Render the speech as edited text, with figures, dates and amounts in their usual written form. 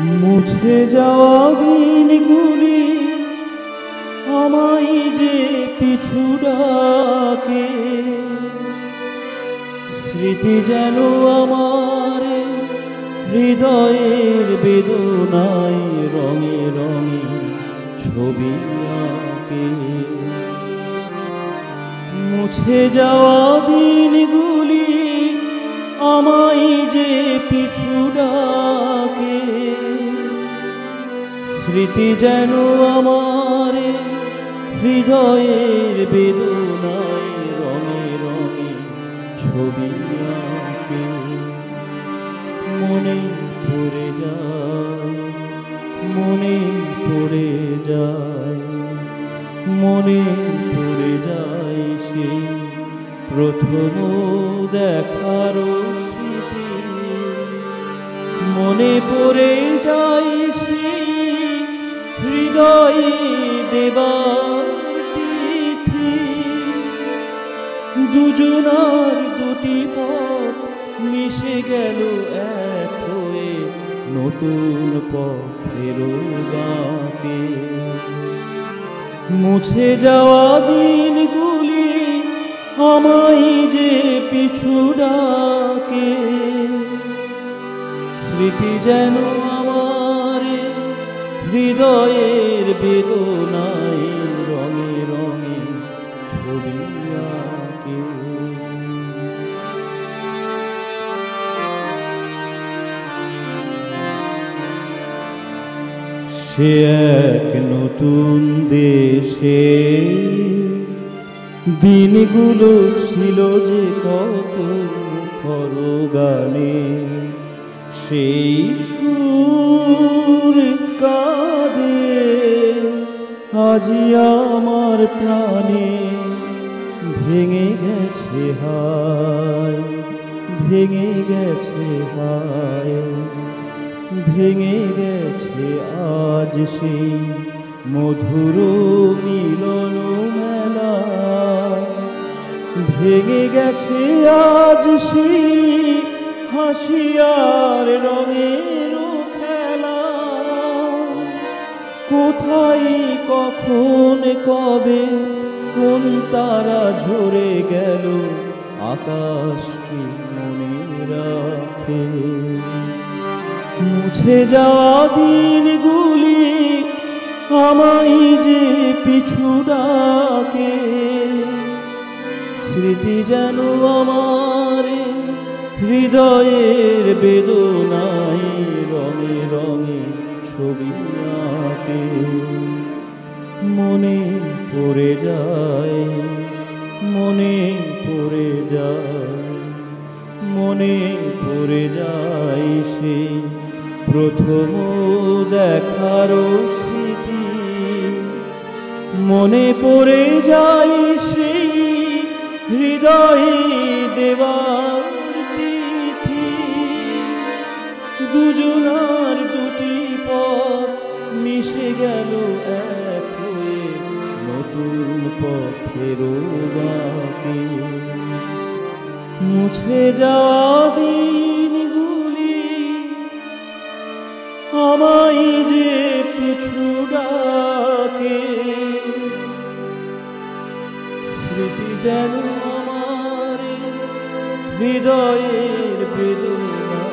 মুছে যাওয়া দিনগুলি আমায় যে পিছু ডাকে, স্মৃতি যেন আমার হৃদয়ের বেদনায় রঙে রঙে ছবি আঁকে। মুছে যাওয়া দিনগুলি আমায় যে পিছু ডাকে, স্মৃতি যেন আমার হৃদয়ের বেদনায় রঙে রঙে ছবি আঁকে। মনে পড়ে যায়, মনে পড়ে যায়, মনে পড়ে যায় সেই প্রথম দেখার স্মৃতি। মনে পড়ে যায় সেই হৃদয়ে দেবার তিথি। দুজনার দুটি পথ মিশে গেল এক হয়ে নতুন পথের বাঁকে। মুছে যাওয়া দিনগুলি আমায় যে পিছু ডাকে, স্মৃতি যেন আমার হৃদয়ের বেদনায় রঙে রঙে ছবি আঁকে। সে এক নতুন দেশে দিনগুলো ছিল যে কত গানে, সেই সুর কাঁদে আজি আমার প্রাণে। ভেঙে গেছে হায়, ভেঙে গেছে হায়, ভেঙে গেছে আজ সেই মধুর মিলন মেলা। ভেঙে গেছে আজ সেই হাসি আর রঙের খেলা। কোথায় কখন কবে কোন তারা ঝরে গেল আকাশ কি মনে রাখে। মুছে যাওয়া দিনগুলি আমায় যে পিছু ডাকে, স্মৃতি যেন আমার হৃদয়ের বেদনায় রঙে রঙে ছবি আঁকে। মনে পড়ে যায়, মনে পড়ে যায়, মনে পড়ে যায় সেই প্রথম দেখার স্মৃতি। মনে পড়ে যায় সেই হৃদয়ে দেবার তিথি। দুজনার দুটি পথ মিশে গেল এক হয়ে নতুন পথের বাঁকে। মুছে যাওয়া দিনগুলি আমায় যে পিছু ডাকে, স্মৃতি যেন আমার হৃদয়ের বেদনা